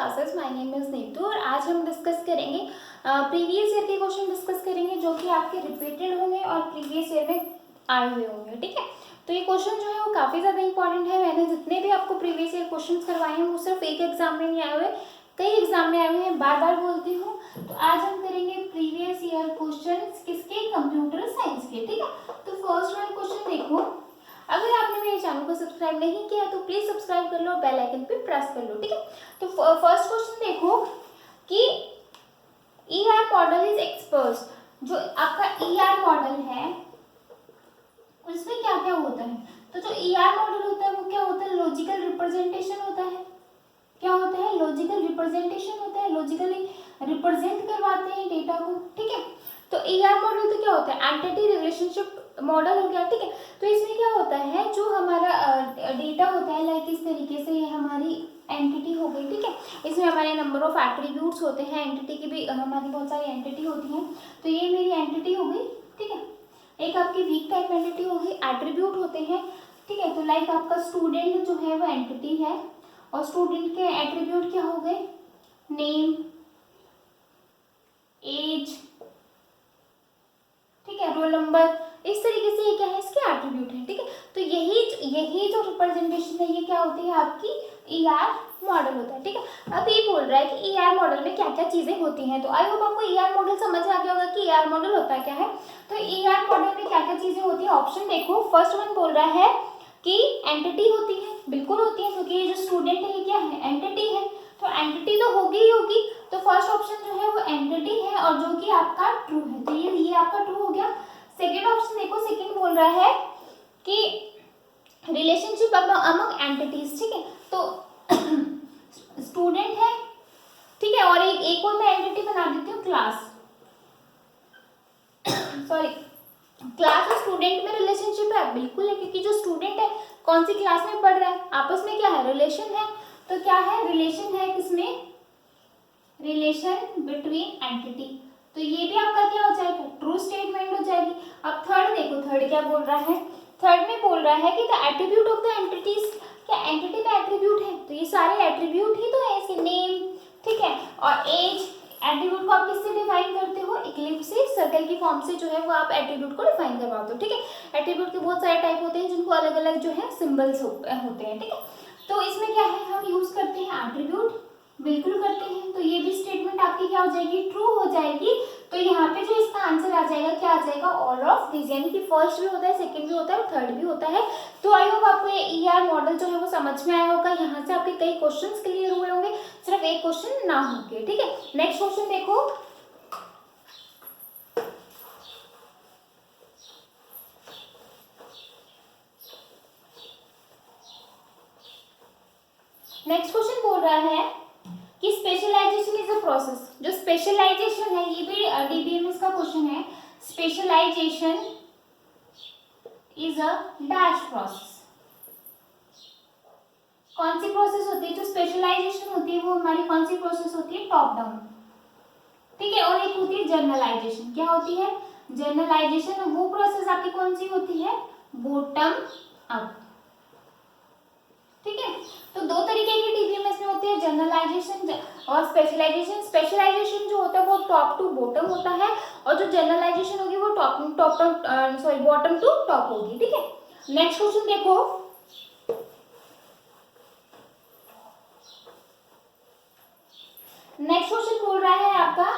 Classes. My name is Neetu और आज हम डिस्कस करेंगे प्रीवियस ईयर के क्वेश्चन डिस्कस करेंगे जो कि आपके रिपीटेड होंगे और प्रीवियस ईयर में आए हुए होंगे। ठीक है, तो ये क्वेश्चन जो है वो काफ़ी ज़्यादा इंपॉर्टेंट है। मैंने जितने भी आपको प्रीवियस ईयर क्वेश्चन करवाए हैं वो सिर्फ एक एग्जाम में नहीं आए हुए, कई एग्जाम में आए हुए हैं, बार बार बोलती हूँ। तो आज हम करेंगे प्रीवियस ईयर क्वेश्चन किसके, कंप्यूटर साइंस के। ठीक है, तो फर्स्ट वाला क्वेश्चन देखो। अगर आपने मेरे चैनल को सब्सक्राइब नहीं किया तो प्लीज सब्सक्राइब कर लो, बेल आइकन पे प्रेस कर लो। ठीक है, तो फर्स्ट क्वेश्चन देखो कि ईआर मॉडल इज एक्सपोज। जो आपका ईआर मॉडल है उसमें क्या क्या होता है? तो जो ईआर मॉडल होता है वो क्या होता है? लॉजिकल रिप्रेजेंटेशन होता है। क्या होता है? लॉजिकल रिप्रेजेंटेशन होता है, लॉजिकली रिप्रेजेंट करवाते हैं डेटा को। ठीक है, तो ईआर मॉडल तो क्या होता है? एंटिटी रिलेशनशिप मॉडल हो गया। ठीक है, तो इसमें क्या होता है, जो हमारा डेटा होता है लाइक इस तरीके से, ये हमारी एंटिटी हो गई। ठीक है, इसमें हमारे नंबर ऑफ एट्रीब्यूट्स होते हैं, एंटिटी की भी हमारी बहुत सारी एंटिटी होती हैं। तो ये मेरी एंटिटी हो गई। ठीक है, एक आपकी वीक टाइप एंटिटी होगी, एट्रीब्यूट होते हैं। ठीक है, तो लाइक आपका स्टूडेंट जो है वो एंटिटी है और स्टूडेंट के एट्रीब्यूट क्या हो गए? नेम, एज, ठीक है, रोल नंबर, इस तरीके से ये क्या है, इसके एट्रीब्यूट है। ठीक है, तो यही जो रिप्रेजेंटेशन है ये क्या होती है, आपकी ईआर मॉडल होता है। ठीक है, अब ये बोल रहा है कि ईआर मॉडल में क्या क्या चीजें होती हैं। तो आई होप आपको ईआर मॉडल समझ आ गया होगा कि ईआर मॉडल होता क्या है। तो ईआर मॉडल में क्या क्या चीजें होती है, ऑप्शन देखो। फर्स्ट वन बोल रहा है कि एंटिटी होती है, बिल्कुल होती है, क्योंकि ये जो स्टूडेंट है ये क्या है, एंटिटी है। तो एंटिटी तो होगी ही होगी, तो फर्स्ट ऑप्शन जो है वो एंटिटी है और जो कि आपका ट्रू है। तो ये आपका ट्रू हो गया। सेकेंड ऑप्शन देखो, सेकेंड बोल रहा है कि रिलेशनशिप अमंग एंटिटीज। ठीक है, तो स्टूडेंट है, ठीक है, और एक और मैं एंटिटी बना देती हूँ, क्लास। सॉरी, क्लास और स्टूडेंट में रिलेशनशिप है, बिल्कुल है, क्योंकि जो स्टूडेंट है कौन सी क्लास में पढ़ रहा है, आपस में क्या है, रिलेशन है। तो क्या है, रिलेशन है किसमें, रिलेशन बिटवीन एंटिटी। तो ये भी आपका क्या हो जाएगा, ट्रू स्टेटमेंट हो जाएगी। अब थर्ड देखो, थर्ड क्या बोल रहा है, थर्ड में बोल रहा है कि the attribute of the entities, क्या एंटिटी में एट्रीब्यूट है, तो ये सारे एट्रीब्यूट ही तो है, इसके नेम, ठीक है, और एज। एट्रीब्यूट को आप किससे डिफाइन करते हो, इक्लिप्स से, सर्कल की फॉर्म से जो है वो आप एट्रीब्यूट को डिफाइन करवाते हो। ठीक है, एट्रीब्यूट के बहुत सारे टाइप होते हैं जिनको अलग अलग जो है सिंबल्स होते हैं। ठीक है, तो इसमें क्या है, हम यूज करते हैं एट्रीब्यूट, बिल्कुल करते हैं। तो ये भी स्टेटमेंट आपकी क्या हो जाएगी, ट्रू हो जाएगी। तो यहाँ पे जो इसका आंसर आ जाएगा, क्या आ जाएगा, ऑल ऑफ दिस, यानी कि फर्स्ट भी होता है, सेकंड भी होता है और थर्ड भी होता है। तो आई होप आपको ये ईआर मॉडल जो है वो समझ में आया होगा। यहाँ से आपके कई क्वेश्चंस क्लियर हुए होंगे, सिर्फ एक क्वेश्चन ना होके। ठीक है, नेक्स्ट क्वेश्चन देखो। नेक्स्ट क्वेश्चन बोल रहा है कि स्पेशलाइजेशन इज अ प्रोसेस। जो स्पेशलाइजेशन है, ये भी डीबीएमएस का क्वेश्चन है। Specialisation is a dash process. कौन सी प्रोसेस होती है, जो स्पेशलाइजेशन होती है वो हमारी कौन सी प्रोसेस होती है, टॉप डाउन। ठीक है, और एक होती है जर्नलाइजेशन। क्या होती है, जर्नलाइजेशन, वो प्रोसेस आपकी कौन सी होती है, बॉटम अप। ठीक है, तो दो तरीके की डीबीएमएस में होती है, जनरलाइजेशन और स्पेशलाइजेशन। स्पेशलाइजेशन जो होता है वो टॉप टू बॉटम होता है और जो जनरलाइजेशन होगी वो बॉटम टू टॉप होगी। ठीक है, नेक्स्ट क्वेश्चन देखो। नेक्स्ट क्वेश्चन बोल रहा है आपका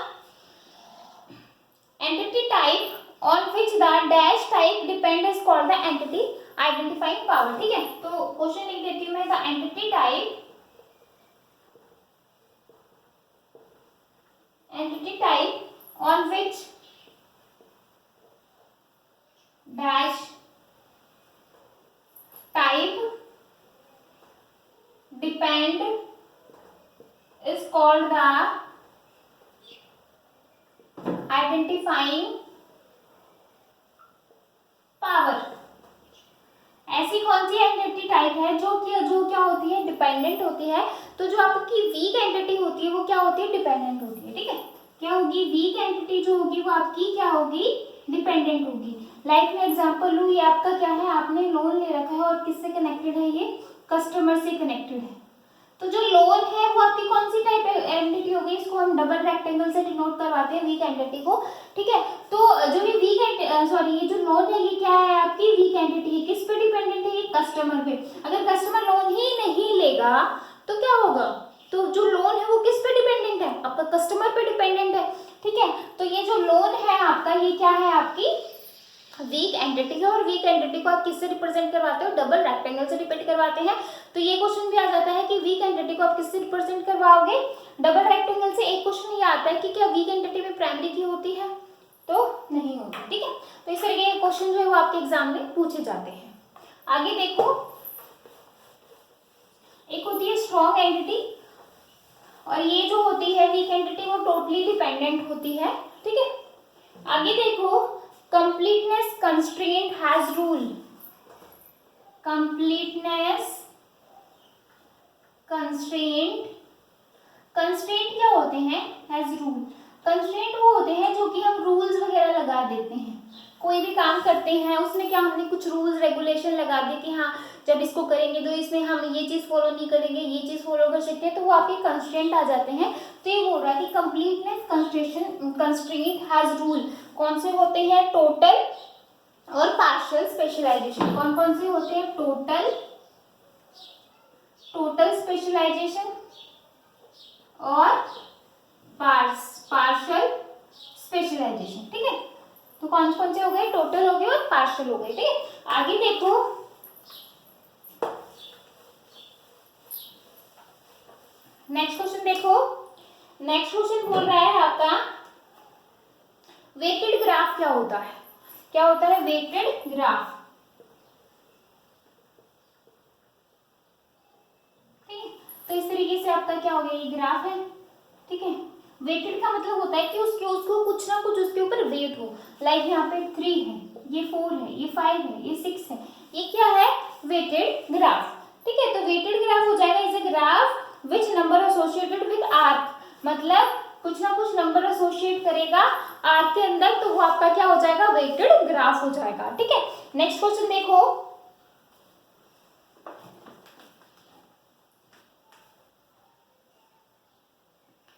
entity type on which the dash type depend is called the entity identifying power. ठीक है, तो क्वेश्चन लिख देती हूँ मैं, the entity type on which dash type depend is called the identifying power। ऐसी कौन सी एंटिटी टाइप है जो क्या होती है, डिपेंडेंट होती है। तो जो आपकी वीक एंटिटी होती है वो क्या होती है, डिपेंडेंट होती है। ठीक है, क्या होगी, वीक एंटिटी जो होगी वो आपकी क्या होगी, डिपेंडेंट होगी। लाइक मैं एग्जांपल लूँ, ये आपका क्या है, आपने लोन ले रखा है और किससे कनेक्टेड है, ये कस्टमर से कनेक्टेड है। तो जो लोन है वो आपकी कौन सी टाइप रेक्टेंगल से डिनोट करवाते हैं वीक एंटिटी को, ठीक है। तो जो ये ये जो लोन है ये क्या है आपकी वीक एंटिटी है, किस पे डिपेंडेंट है, ये कस्टमर पे। अगर कस्टमर लोन ही नहीं लेगा तो क्या होगा, तो जो लोन है वो किस पे डिपेंडेंट है, आपका कस्टमर पे डिपेंडेंट है, ठीक है। तो ये जो लोन है आपका ये क्या है, आपकी वीक एंटिटी है, और वीक एंटिटी को आप किससे रिप्रेजेंट करवाते हो, डबल रेक्टेंगल से रिप्रेजेंट करवाते हैं। तो ये क्वेश्चन भी आ जाता है कि वीक एंटिटी को आप किससे रिप्रेजेंट करवाओगे, डबल रेक्टेंगल से। एक क्वेश्चन ये आता है कि क्या वीक एंटिटी में प्राइमरी की होती है, तो नहीं होती, ठीक है। तो इस तरह के क्वेश्चन जो है वो आपके एग्जाम में पूछे जाते हैं। आगे देखो, एक होती है स्ट्रॉन्ग एंटिटी, और ये जो होती है वीक एंटिटी वो टोटली डिपेंडेंट होती है, ठीक है। आगे देखो, completeness constraint has rule, completeness constraint क्या होते हैं, has rule। कंस्ट्रेंट वो होते हैं जो कि हम रूल्स वगैरह लगा देते हैं, कोई भी काम करते हैं उसमें क्या हमने कुछ रूल्स रेगुलेशन लगा दी कि हाँ जब इसको करेंगे तो इसमें हम ये चीज़ फॉलो नहीं करेंगे, ये चीज़ फॉलो कर सकते हैं, तो वो आपके कंस्ट्रेंट आ जाते हैं। तो ये बोल रहा है कि कंप्लीटनेस कंस्ट्रेंट हैज रूल, कौन से होते हैं, टोटल और पार्शियल स्पेशलाइजेशन। कौन कौन से होते हैं, टोटल स्पेशलाइजेशन और पार्शियल स्पेशलाइजेशन, ठीक है। तो कौन कौन से हो गए, टोटल हो गए और पार्शियल हो गए, ठीक है। आगे देखो, नेक्स्ट क्वेश्चन देखो, नेक्स्ट क्वेश्चन बोल रहा है आपका वेटेड ग्राफ क्या होता है, क्या होता है वेटेड ग्राफ, ठीक है। तो इस तरीके से आपका क्या हो गया, ये ग्राफ है, ठीक है। वेटेड का मतलब होता है कि उसको कुछ ना कुछ उसके ऊपर वेट हो, लाइक यहाँ पे 3 है, ये 4 है, ये 5 है, ये 6 है, ये क्या है, वेटेड ग्राफ, ठीक है। तो वेटेड ग्राफ हो जाएगा is a graph which number associated with arc, मतलब कुछ ना कुछ नंबर एसोसिएट करेगा आर्क के अंदर, तो वो आपका क्या हो जाएगा, वेटेड ग्राफ हो जाएगा, ठीक है। नेक्स्ट क्वेश्चन देखो,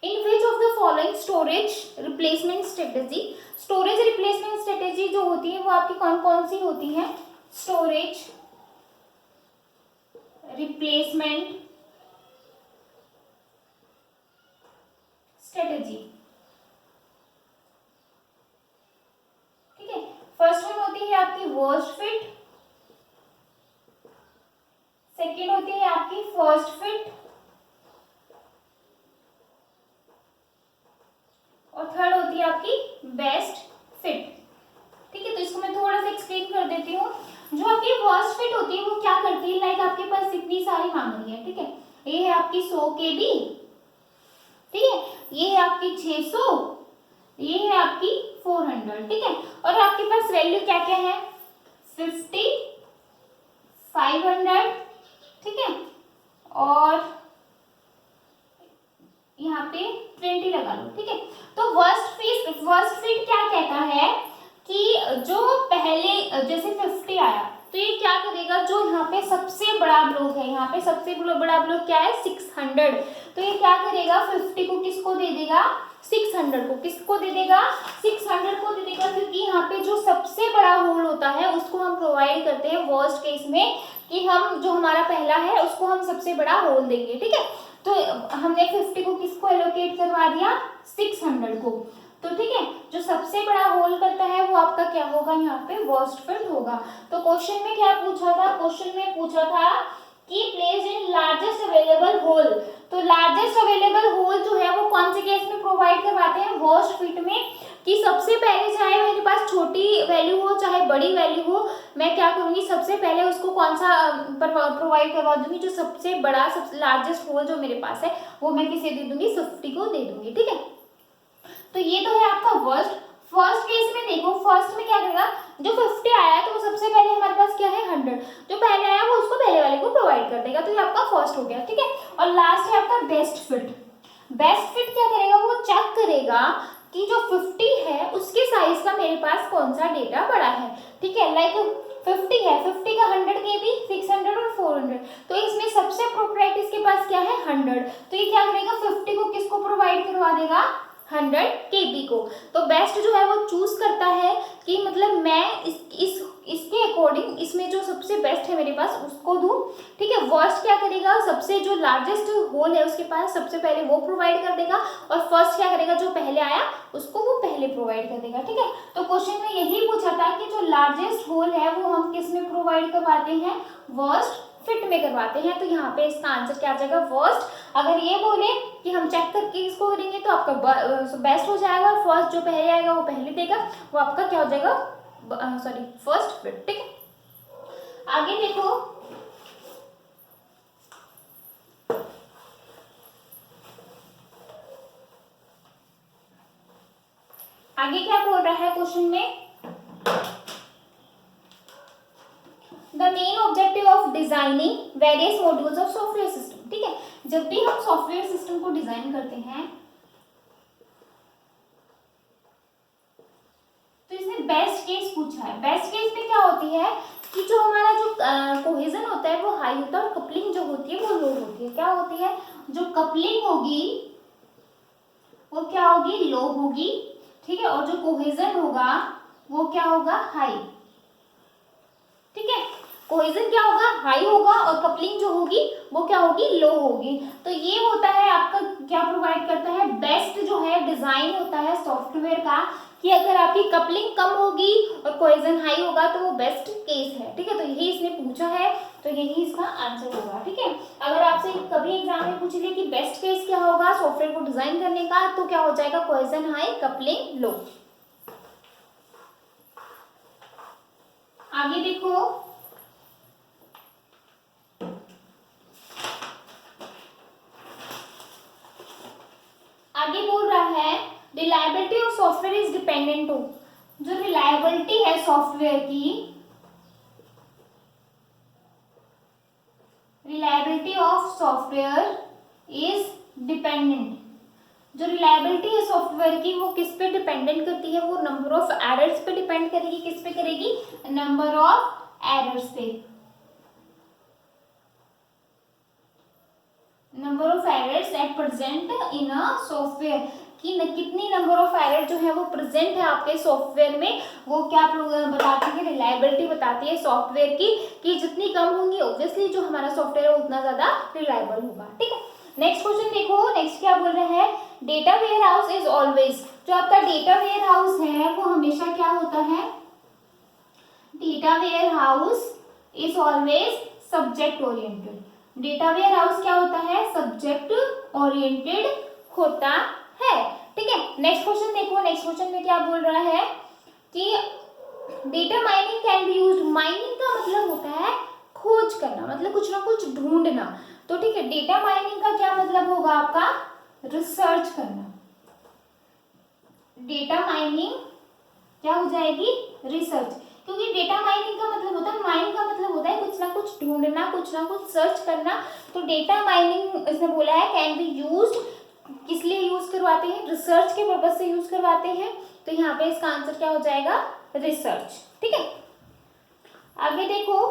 in which of the following storage replacement strategy, storage replacement strategy जो होती है वो आपकी कौन कौन सी होती है, स्टोरेज रिप्लेसमेंट स्ट्रेटेजी, ठीक है। फर्स्ट वन होती है आपकी वर्स्ट फिट, सेकेंड होती है आपकी फर्स्ट फिट, और थर्ड होती है आपकी बेस्ट फिट, ठीक है। तो इसको मैं थोड़ा सा एक्सप्लेन कर देती हूँ। जो आपकी वर्स्ट फिट होती है वो क्या करती है, लाइक आपके पास इतनी सारी मांग रही है, ठीक है। ये है आपकी 100 KB, ठीक है, ये है आपकी 600, ये है आपकी 400, ठीक है। और आपके पास वैल्यू क्या क्या है, 50, 500, ठीक है, और यहाँ पे 20 लगा लो, ठीक है। तो वर्स्ट फिट क्या कहता है कि जो पहले जैसे 50 आया तो ये क्या करेगा, जो यहाँ पे सबसे बड़ा ब्लॉक है, यहाँ पे सबसे बड़ा ब्लॉक क्या है, 600, तो ये क्या करेगा, 50 को किसको दे देगा, 600 को, किसको दे देगा, 600 को दे देगा, क्योंकि यहाँ पे जो सबसे बड़ा होल होता है उसको हम प्रोवाइड करते हैं वर्स्ट केस में, कि हम जो हमारा पहला है उसको हम सबसे बड़ा होल देंगे, ठीक है। तो हमने 50 को किसको एलोकेट करवा दिया, 600 को, तो ठीक है, जो सबसे बड़ा होल करता है वो आपका क्या होगा, यहाँ पे वर्स्ट फिट होगा। तो क्वेश्चन में क्या पूछा था, क्वेश्चन में पूछा था कि place in largest available hole, तो लार्जेस्ट अवेलेबल होल जो है वो कौन से केस में प्रोवाइड करवाते हैं, वर्स्ट फिट में, कि सबसे पहले चाहे मेरे पास छोटी वैल्यू हो चाहे बड़ी वैल्यू हो, मैं क्या करूंगी, सबसे पहले उसको कौन सा प्रोवाइड करवा दूंगी, जो सबसे बड़ा सबसे लार्जेस्ट होल जो मेरे पास है वो मैं किसे दे दूंगी, 50 को दे दूंगी, ठीक है। तो ये तो है आपका फर्स्ट केस में देखो, फर्स्ट में क्या करेगा, जो 50 आया तो वो सबसे पहले हमारे पास क्या है, 100, जो पहले आया वो उसको पहले वाले को प्रोवाइड कर देगा, तो ये आपका फर्स्ट हो गया, ठीक है। और लास्ट है आपका बेस्ट फिट। बेस्ट फिट क्या करेगा, वो चेक करेगा कि जो 50 है उसके साइज का मेरे पास कौन सा डेटा बड़ा है, ठीक है। लाइक 50 है, 50 का 100 KB, 600 और 400, तो इसमें सबसे प्रोपराइट इसके पास क्या है, 100, तो ये क्या करेगा, 50 को किसको प्रोवाइड करवा देगा, 100 kb को। तो बेस्ट जो है वो चूज करता है कि मतलब मैं इसके अकॉर्डिंग इसमें जो सबसे बेस्ट है मेरे पास उसको दूं, ठीक है। वर्स्ट क्या करेगा, सबसे जो लार्जेस्ट होल है उसके पास सबसे पहले वो प्रोवाइड कर देगा, और फर्स्ट क्या करेगा, जो पहले आया उसको वो पहले प्रोवाइड कर देगा, ठीक है। तो क्वेश्चन में यही पूछा था कि जो लार्जेस्ट होल है वो हम किस में प्रोवाइड करवाते हैं, वर्स्ट फिट में करवाते हैं। तो यहाँ पे इसका आंसर क्या आ जाएगा, वर्स्ट। अगर ये बोले कि हम चेक करके इसको करेंगे तो आपका बेस्ट हो जाएगा, फर्स्ट जो पहले आएगा वो पहले देगा, वो आपका क्या हो जाएगा, सॉरी फर्स्ट फिट, ठीक है। आगे देखो, आगे क्या बोल रहा है क्वेश्चन में, the main objective of designing various modules of software system, ठीक है। जब भी हम सॉफ्टवेयर सिस्टम को डिजाइन करते हैं तो इसने बेस्ट केस पूछा है। बेस्ट केस में क्या होती है कि जो हमारा जो कोहेजन होता है वो हाई होता है और कपलिंग जो होती है वो लो होती है। क्या होती है, जो कपलिंग होगी वो क्या होगी, लो होगी, ठीक है, और जो कोहेजन होगा वो क्या होगा, हाई, ठीक है। कोहेजन क्या होगा, हाई होगा, और कपलिंग जो होगी वो क्या होगी, लो होगी। तो ये होता है आपका क्या प्रोवाइड करता है, बेस्ट जो है डिजाइन होता है सॉफ्टवेयर का, कि अगर आपकी कपलिंग कम होगी और कोहेजन हाई होगा तो वो बेस्ट केस है, ठीक है। तो यही इसने पूछा है, तो यही इसका आंसर होगा, ठीक है। अगर आपसे कभी एग्जाम में पूछ ले कि बेस्ट केस क्या होगा सॉफ्टवेयर को डिजाइन करने का, तो क्या हो जाएगा, कोहेजन हाई, कपलिंग लो। आगे देखो, आगे बोल रहा है reliability of software is dependent on, जो रिलायबिलिटी है सॉफ्टवेयर की, reliability of software is dependent, जो रिलायबिलिटी है सॉफ्टवेयर की वो किस पे डिपेंडेंट करती है, वो नंबर ऑफ एरर्स पे डिपेंड करेगी। किस पे करेगी, नंबर ऑफ एरर्स पे, number of errors at present in a software, कि कितनी नंबर ऑफ एरर जो है वो प्रेजेंट है आपके सॉफ्टवेयर में, वो क्या बताती है, रिलायबिलिटी बताती है सॉफ्टवेयर की, कि जितनी कम होंगी ऑब्वियसली जो हमारा सॉफ्टवेयर है उतना ज्यादा रिलायबल होगा, ठीक है। नेक्स्ट क्वेश्चन देखो, नेक्स्ट क्या बोल रहा है, data warehouse is always, जो आपका डेटा वेयर हाउस है वो हमेशा क्या होता है, data warehouse is always subject oriented, data warehouse क्या होता है, सब्जेक्ट ओरिएंटेड होता है, ठीक है। नेक्स्ट क्वेश्चन देखो, नेक्स्ट क्वेश्चन में क्या बोल रहा है कि data mining can be used, mining का मतलब होता है खोज करना, मतलब कुछ ना कुछ ढूंढना, तो ठीक है, डेटा माइनिंग का क्या मतलब होगा आपका, रिसर्च करना, डेटा माइनिंग क्या हो जाएगी, रिसर्च, क्योंकि डेटा माइनिंग का मतलब होता है, माइनिंग का मतलब होता है कुछ ना कुछ ढूंढना, कुछ ना कुछ सर्च करना। तो डेटा माइनिंग इसने बोला है कैन बी यूज्ड, किस लिए यूज करवाते हैं, रिसर्च के पर्पज से यूज करवाते हैं। तो यहाँ पे इसका आंसर क्या हो जाएगा, रिसर्च, ठीक है। आगे देखो,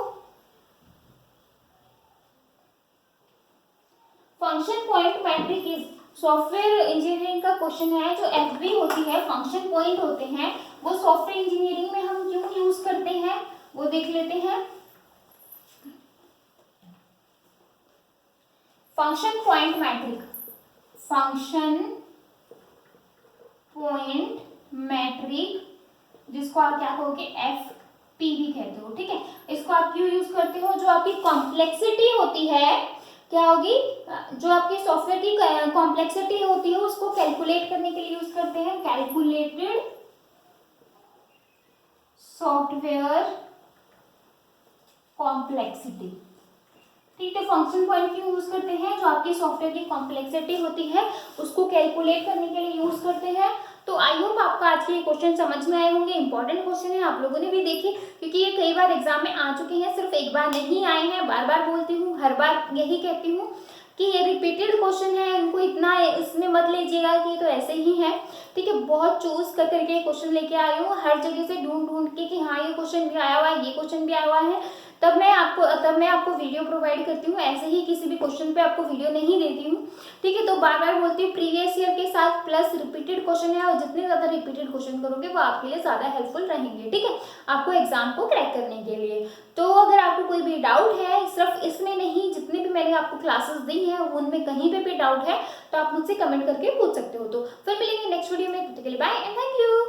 function point metric is, software engineering का क्वेश्चन है, जो एफबी होती है, फंक्शन पॉइंट होते हैं, वो सॉफ्टवेयर इंजीनियरिंग में हम क्यों यूज करते हैं वो देख लेते हैं। Function point metric, function point metric जिसको आप क्या कहोगे, एफ पी भी कहते हो, ठीक है। इसको आप क्यों यूज करते हो, जो आपकी कॉम्प्लेक्सिटी होती है क्या होगी, जो आपकी सॉफ्टवेयर की कॉम्प्लेक्सिटी होती है उसको कैलकुलेट करने के लिए यूज करते हैं, कैलकुलेटेड सॉफ्टवेयर कॉम्प्लेक्सिटी, ठीक है। फंक्शन पॉइंट क्यों यूज करते हैं, जो आपकी सॉफ्टवेयर की कॉम्प्लेक्सिटी होती है उसको कैलकुलेट करने के लिए यूज करते हैं। तो आई होप आपका आज के ये क्वेश्चन समझ में आए होंगे, इंपॉर्टेंट क्वेश्चन है, आप लोगों ने भी देखे, क्योंकि ये कई बार एग्जाम में आ चुके हैं, सिर्फ एक बार नहीं आए हैं, बार बार बोलती हूँ, हर बार यही कहती हूँ कि ये रिपीटेड क्वेश्चन है, इनको इतना इसमें मत लीजिएगा कि तो ऐसे ही है। ठीक है। बहुत चूज कर करके क्वेश्चन लेके आई हूँ, हर जगह से ढूंढ ढूंढ के कि हाँ ये क्वेश्चन भी आया हुआ है, ये क्वेश्चन भी आया हुआ है, तब मैं आपको वीडियो प्रोवाइड करती हूँ। ऐसे ही किसी भी क्वेश्चन पे आपको वीडियो नहीं देती हूँ, ठीक है। तो बार बार बोलती हूँ, प्रीवियस ईयर के साथ प्लस रिपीटेड क्वेश्चन है, और जितने ज्यादा रिपीटेड क्वेश्चन करोगे वो आपके लिए ज्यादा हेल्पफुल रहेंगे, ठीक है, आपको एग्जाम को क्रैक करने के लिए। तो अगर आपको कोई भी डाउट है, सिर्फ इसमें नहीं, जितने भी मैंने आपको क्लासेस दी हैं उनमें कहीं पे भी डाउट है तो आप मुझसे कमेंट करके पूछ सकते हो। तो फिर मिलेंगे नेक्स्ट वीडियो में, तब तक के लिए बाय एंड थैंक यू।